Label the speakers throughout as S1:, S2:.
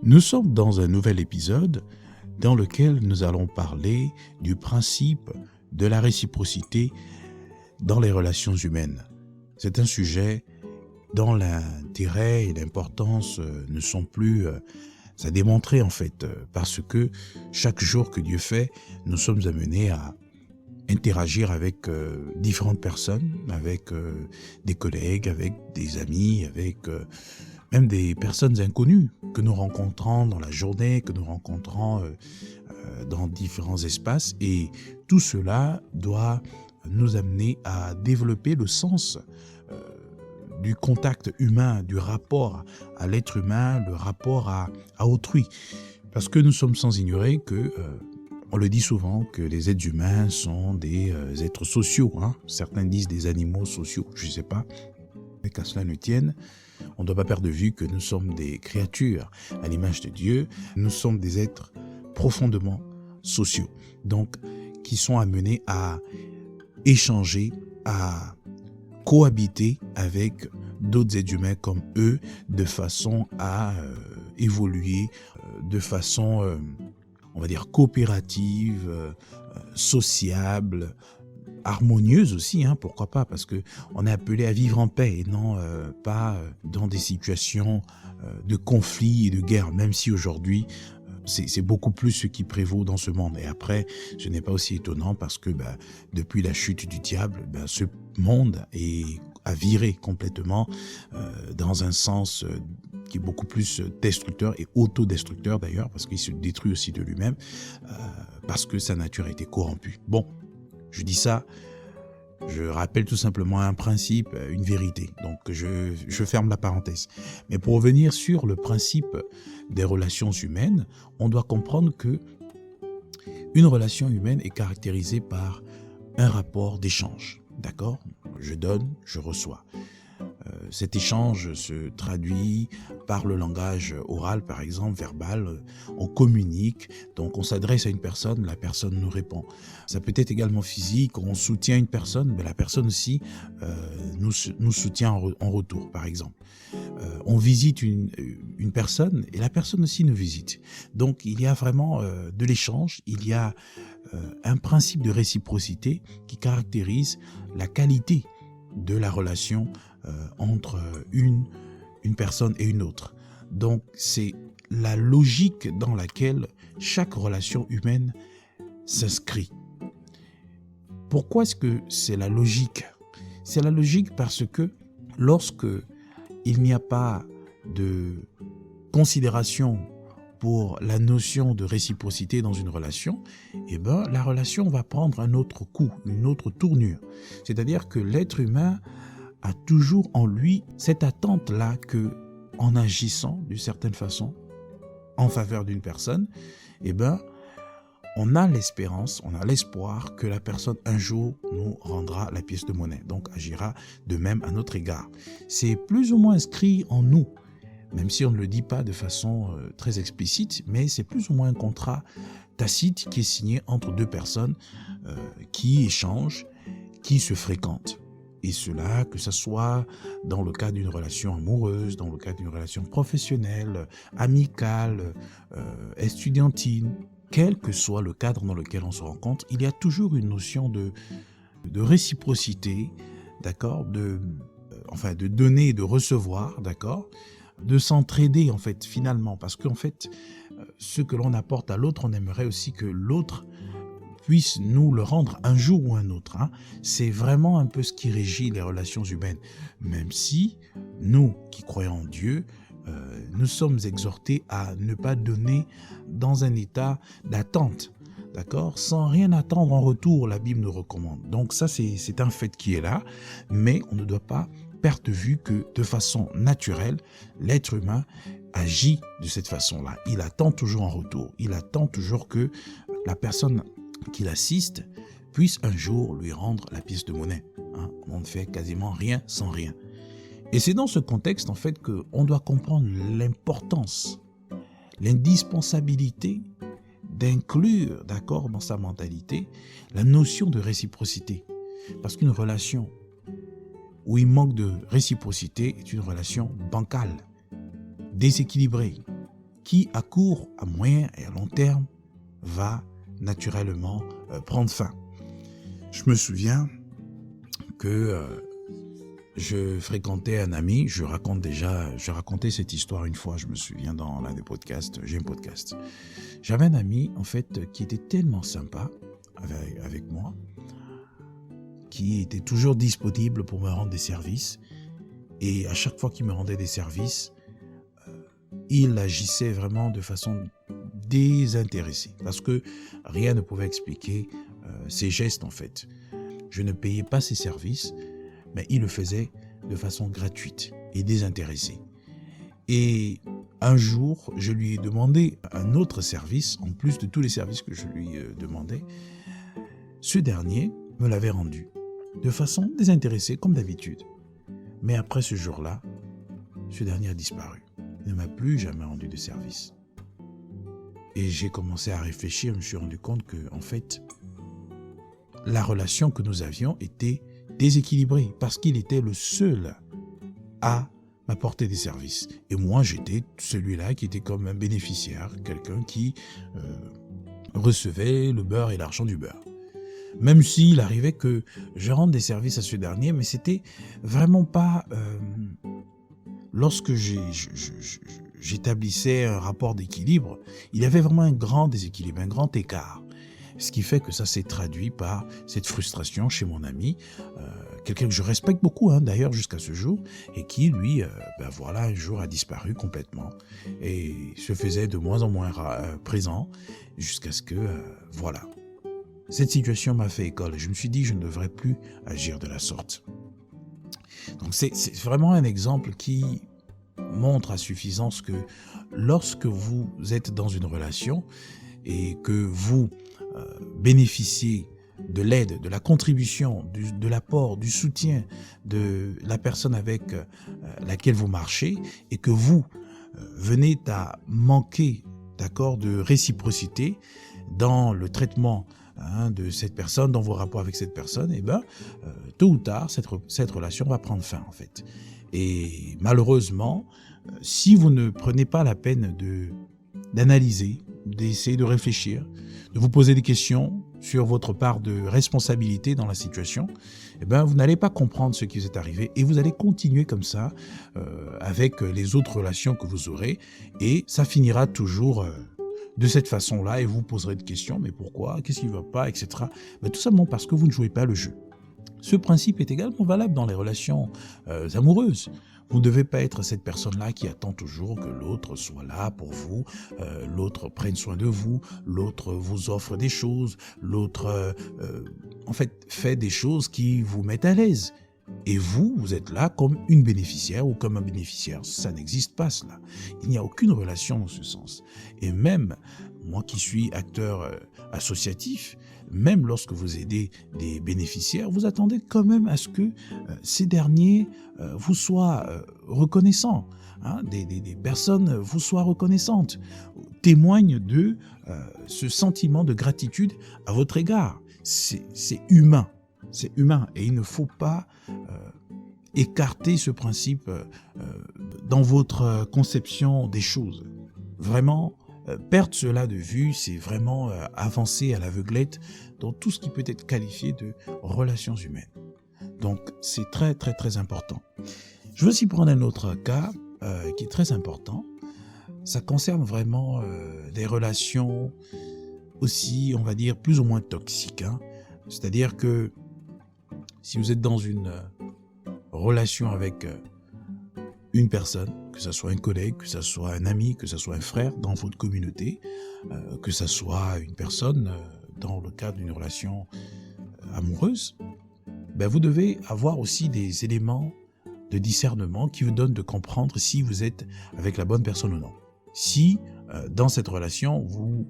S1: Nous sommes dans un nouvel épisode dans lequel nous allons parler du principe de la réciprocité dans les relations humaines. C'est un sujet dont l'intérêt et l'importance ne sont plus à démontrer en fait, parce que chaque jour que Dieu fait, nous sommes amenés à interagir avec différentes personnes, avec des collègues, avec des amis, avec même des personnes inconnues que nous rencontrons dans la journée, que nous rencontrons dans différents espaces. Et tout cela doit nous amener à développer le sens du contact humain, du rapport à l'être humain, le rapport à autrui. Parce que nous sommes sans ignorer que, on le dit souvent, que les êtres humains sont des êtres sociaux. Certains disent des animaux sociaux, je ne sais pas. Mais qu'à cela ne tienne, on ne doit pas perdre de vue que nous sommes des créatures à l'image de Dieu. Nous sommes des êtres profondément sociaux, donc qui sont amenés à échanger, à cohabiter avec d'autres êtres humains comme eux, de façon à évoluer, de façon, on va dire, coopérative, sociable, harmonieuse aussi, pourquoi pas, parce qu'on est appelé à vivre en paix et non pas dans des situations de conflit et de guerre, même si aujourd'hui, c'est beaucoup plus ce qui prévaut dans ce monde. Et après, ce n'est pas aussi étonnant parce que depuis la chute du diable, ce monde a viré complètement dans un sens qui est beaucoup plus destructeur et autodestructeur d'ailleurs, parce qu'il se détruit aussi de lui-même, parce que sa nature a été corrompue. Bon, je dis ça, je rappelle tout simplement un principe, une vérité. Donc je ferme la parenthèse. Mais pour revenir sur le principe des relations humaines, on doit comprendre que une relation humaine est caractérisée par un rapport d'échange. D'accord ? Je donne, je reçois. Cet échange se traduit par le langage oral, par exemple, verbal. On communique, donc on s'adresse à une personne, la personne nous répond. Ça peut être également physique, on soutient une personne, mais la personne aussi nous soutient en retour, par exemple. On visite une personne et la personne aussi nous visite. Donc il y a vraiment de l'échange, il y a un principe de réciprocité qui caractérise la qualité de la relation entre une personne et une autre. Donc c'est la logique dans laquelle chaque relation humaine s'inscrit. Pourquoi est-ce que c'est la logique ? C'est la logique parce que lorsque il n'y a pas de considération pour la notion de réciprocité dans une relation, la relation va prendre un autre coup, une autre tournure. C'est-à-dire que l'être humain a toujours en lui cette attente-là que, en agissant d'une certaine façon en faveur d'une personne, on a l'espérance, on a l'espoir que la personne un jour nous rendra la pièce de monnaie, donc agira de même à notre égard. C'est plus ou moins inscrit en nous, même si on ne le dit pas de façon très explicite, mais c'est plus ou moins un contrat tacite qui est signé entre deux personnes qui échangent, qui se fréquentent. Et cela, que ce soit dans le cadre d'une relation amoureuse, dans le cadre d'une relation professionnelle, amicale, estudiantine, quel que soit le cadre dans lequel on se rencontre, il y a toujours une notion de réciprocité, d'accord, de donner et de recevoir, d'accord, de s'entraider en fait finalement, parce qu'en fait, ce que l'on apporte à l'autre, on aimerait aussi que l'autre puisse nous le rendre un jour ou un autre. C'est vraiment un peu ce qui régit les relations humaines. Même si nous, qui croyons en Dieu, nous sommes exhortés à ne pas donner dans un état d'attente, d'accord, sans rien attendre en retour, la Bible nous recommande. Donc ça, c'est un fait qui est là, mais on ne doit pas perdre de vue que de façon naturelle, l'être humain agit de cette façon-là. Il attend toujours en retour, il attend toujours que la personne qui l'assiste puisse un jour lui rendre la pièce de monnaie. On ne fait quasiment rien sans rien. Et c'est dans ce contexte, en fait, qu'on doit comprendre l'importance, l'indispensabilité d'inclure, d'accord, dans sa mentalité, la notion de réciprocité. Parce qu'une relation où il manque de réciprocité est une relation bancale, déséquilibrée, qui, à court, à moyen et à long terme, va naturellement prendre fin. Je me souviens que je fréquentais un ami, je racontais cette histoire une fois, je me souviens dans l'un des podcasts, j'ai un podcast. J'avais un ami, en fait, qui était tellement sympa avec moi, qui était toujours disponible pour me rendre des services. Et à chaque fois qu'il me rendait des services, il agissait vraiment de façon désintéressée. Parce que rien ne pouvait expliquer ses gestes, en fait. Je ne payais pas ses services, mais il le faisait de façon gratuite et désintéressée. Et un jour, je lui ai demandé un autre service, en plus de tous les services que je lui demandais. Ce dernier me l'avait rendu de façon désintéressée, comme d'habitude. Mais après ce jour-là, ce dernier a disparu. Il ne m'a plus jamais rendu de service. Et j'ai commencé à réfléchir, je me suis rendu compte que, en fait, la relation que nous avions était déséquilibrée parce qu'il était le seul à m'apporter des services. Et moi, j'étais celui-là qui était comme un bénéficiaire, quelqu'un qui recevait le beurre et l'argent du beurre. Même s'il arrivait que je rende des services à ce dernier, mais c'était vraiment pas... lorsque j'établissais un rapport d'équilibre, il y avait vraiment un grand déséquilibre, un grand écart. Ce qui fait que ça s'est traduit par cette frustration chez mon ami, quelqu'un que je respecte beaucoup, d'ailleurs, jusqu'à ce jour, et qui, lui, un jour a disparu complètement et se faisait de moins en moins présent jusqu'à ce que, Cette situation m'a fait école et je me suis dit, je ne devrais plus agir de la sorte. Donc c'est vraiment un exemple qui montre à suffisance que lorsque vous êtes dans une relation et que vous bénéficiez de l'aide, de la contribution, de l'apport, du soutien de la personne avec laquelle vous marchez et que vous venez à manquer de réciprocité dans le traitement de cette personne, dans vos rapports avec cette personne, tôt ou tard, cette relation va prendre fin, en fait. Et malheureusement, si vous ne prenez pas la peine d'analyser, d'essayer de réfléchir, de vous poser des questions sur votre part de responsabilité dans la situation, vous n'allez pas comprendre ce qui vous est arrivé et vous allez continuer comme ça avec les autres relations que vous aurez et ça finira toujours de cette façon-là et vous poserez des questions, mais pourquoi, qu'est-ce qui ne va pas, etc. Tout simplement parce que vous ne jouez pas le jeu. Ce principe est également valable dans les relations amoureuses. Vous ne devez pas être cette personne-là qui attend toujours que l'autre soit là pour vous, l'autre prenne soin de vous, l'autre vous offre des choses, l'autre fait des choses qui vous mettent à l'aise. Et vous êtes là comme une bénéficiaire ou comme un bénéficiaire. Ça n'existe pas, cela. Il n'y a aucune relation dans ce sens. Et même, moi qui suis acteur associatif, même lorsque vous aidez des bénéficiaires, vous attendez quand même à ce que ces derniers vous soient reconnaissants. Des personnes vous soient reconnaissantes, témoignent de ce sentiment de gratitude à votre égard. C'est humain. C'est humain et il ne faut pas écarter ce principe dans votre conception des choses. Vraiment, perdre cela de vue, c'est vraiment avancer à l'aveuglette dans tout ce qui peut être qualifié de relations humaines. Donc, c'est très, très, très important. Je veux aussi prendre un autre cas qui est très important. Ça concerne vraiment des relations aussi, on va dire, plus ou moins toxiques. C'est-à-dire que si vous êtes dans une relation avec une personne, que ce soit un collègue, que ce soit un ami, que ce soit un frère dans votre communauté, que ce soit une personne dans le cadre d'une relation amoureuse, vous devez avoir aussi des éléments de discernement qui vous donnent de comprendre si vous êtes avec la bonne personne ou non. Si dans cette relation, vous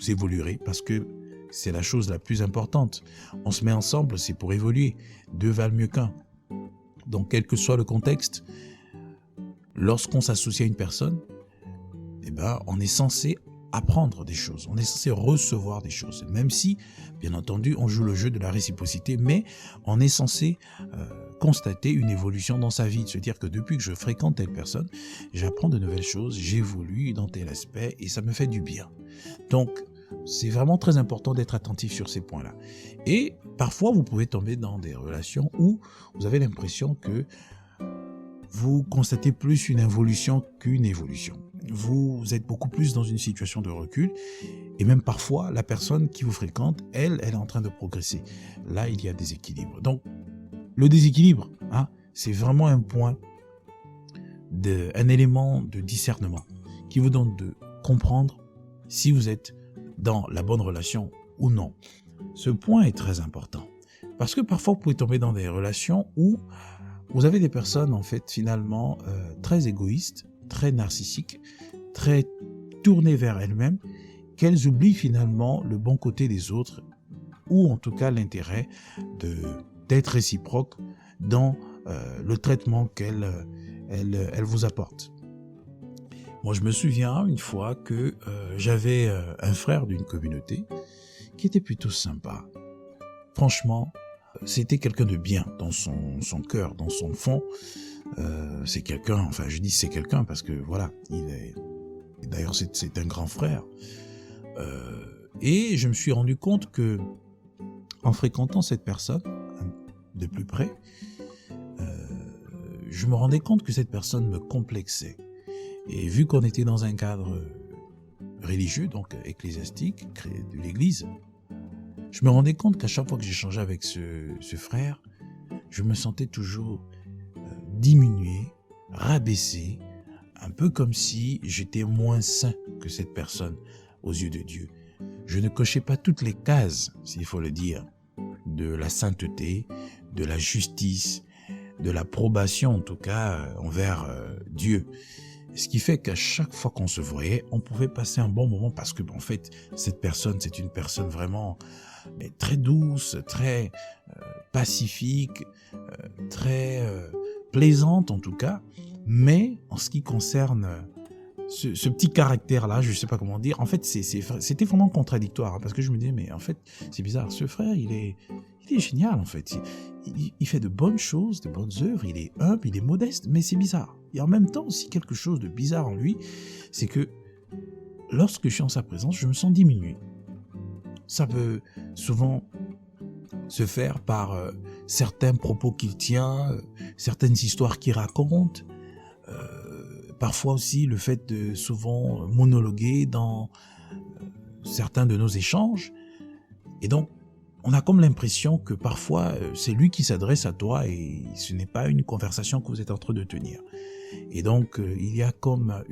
S1: évoluerez parce que c'est la chose la plus importante. On se met ensemble, c'est pour évoluer. Deux valent mieux qu'un. Donc, quel que soit le contexte, lorsqu'on s'associe à une personne, on est censé apprendre des choses, on est censé recevoir des choses, même si, bien entendu, on joue le jeu de la réciprocité, mais on est censé constater une évolution dans sa vie, de se dire que depuis que je fréquente telle personne, j'apprends de nouvelles choses, j'évolue dans tel aspect et ça me fait du bien. Donc, c'est vraiment très important d'être attentif sur ces points-là. Et parfois, vous pouvez tomber dans des relations où vous avez l'impression que vous constatez plus une involution qu'une évolution. Vous êtes beaucoup plus dans une situation de recul et même parfois, la personne qui vous fréquente, elle est en train de progresser. Là, il y a des équilibres. Donc, le déséquilibre, c'est vraiment un point, un élément de discernement qui vous donne de comprendre si vous êtes dans la bonne relation ou non. Ce point est très important parce que parfois, vous pouvez tomber dans des relations où vous avez des personnes, en fait, finalement, très égoïstes, très narcissiques, très tournées vers elles-mêmes, qu'elles oublient finalement le bon côté des autres, ou en tout cas l'intérêt d'être réciproque dans le traitement qu'elles vous apportent. Moi, je me souviens une fois que j'avais un frère d'une communauté qui était plutôt sympa. Franchement, c'était quelqu'un de bien dans son cœur, dans son fond. C'est quelqu'un, enfin je dis c'est quelqu'un parce que voilà, d'ailleurs c'est un grand frère. Et je me suis rendu compte que en fréquentant cette personne de plus près, je me rendais compte que cette personne me complexait. Et vu qu'on était dans un cadre religieux, donc ecclésiastique, de l'église, je me rendais compte qu'à chaque fois que j'échangeais avec ce frère, je me sentais toujours diminué, rabaissé, un peu comme si j'étais moins saint que cette personne aux yeux de Dieu. Je ne cochais pas toutes les cases, s'il faut le dire, de la sainteté, de la justice, de l'approbation en tout cas envers Dieu. Ce qui fait qu'à chaque fois qu'on se voyait, on pouvait passer un bon moment parce que en fait, cette personne, c'est une personne vraiment très douce, très pacifique, très plaisante en tout cas. Mais en ce qui concerne ce petit caractère-là, je ne sais pas comment dire, en fait, c'était vraiment contradictoire parce que je me disais, mais en fait, c'est bizarre, ce frère, il est génial en fait. Il fait de bonnes choses, de bonnes œuvres, il est humble, il est modeste, mais c'est bizarre. Et en même temps, aussi quelque chose de bizarre en lui, c'est que lorsque je suis en sa présence, je me sens diminué. Ça peut souvent se faire par certains propos qu'il tient, certaines histoires qu'il raconte, parfois aussi le fait de souvent monologuer dans certains de nos échanges. Et donc, on a comme l'impression que parfois, c'est lui qui s'adresse à toi et ce n'est pas une conversation que vous êtes en train de tenir. Et donc, il y a comme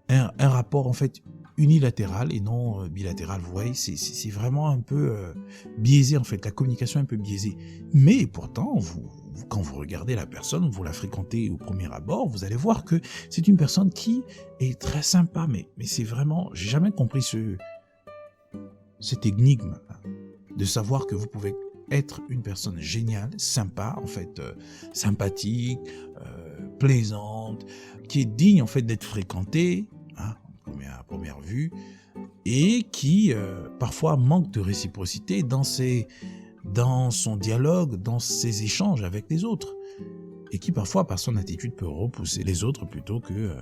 S1: un rapport en fait unilatéral et non bilatéral. Vous voyez, c'est vraiment un peu biaisé en fait, la communication est un peu biaisée. Mais pourtant, quand vous regardez la personne, vous la fréquentez au premier abord, vous allez voir que c'est une personne qui est très sympa. Mais c'est vraiment, j'ai jamais compris cette énigme de savoir que vous pouvez être une personne géniale, sympa, en fait, sympathique, plaisante, qui est digne en fait d'être fréquentée, à première vue, et qui parfois manque de réciprocité dans son dialogue, dans ses échanges avec les autres, et qui parfois par son attitude peut repousser les autres plutôt que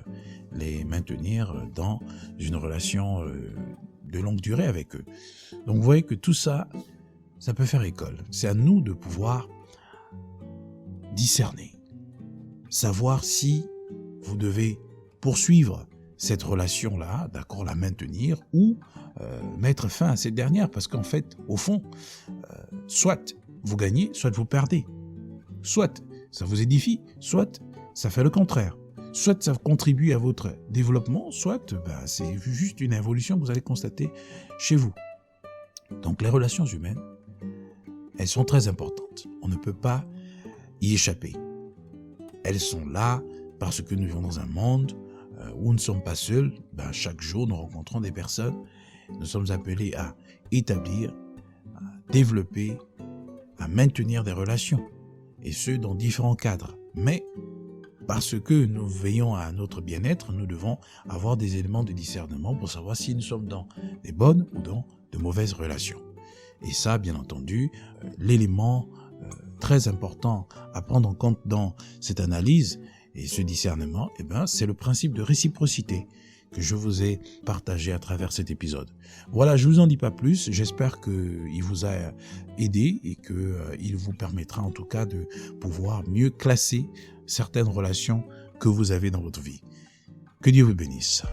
S1: les maintenir dans une relation de longue durée avec eux. Donc vous voyez que tout ça, ça peut faire école. C'est à nous de pouvoir discerner, savoir si vous devez poursuivre cette relation-là, d'accord, la maintenir ou mettre fin à cette dernière, parce qu'en fait, au fond, soit vous gagnez, soit vous perdez. Soit ça vous édifie, soit ça fait le contraire. Soit ça contribue à votre développement, soit c'est juste une évolution que vous allez constater chez vous. Donc les relations humaines, elles sont très importantes. On ne peut pas y échapper. Elles sont là parce que nous vivons dans un monde où nous ne sommes pas seuls. Chaque jour, nous rencontrons des personnes. Nous sommes appelés à établir, à développer, à maintenir des relations. Et ce, dans différents cadres. Mais parce que nous veillons à notre bien-être, nous devons avoir des éléments de discernement pour savoir si nous sommes dans des bonnes ou dans de mauvaises relations. Et ça, bien entendu, l'élément très important à prendre en compte dans cette analyse et ce discernement, c'est le principe de réciprocité que je vous ai partagé à travers cet épisode. Voilà, je ne vous en dis pas plus. J'espère qu'il vous a aidé et qu'il vous permettra en tout cas de pouvoir mieux classer certaines relations que vous avez dans votre vie. Que Dieu vous bénisse.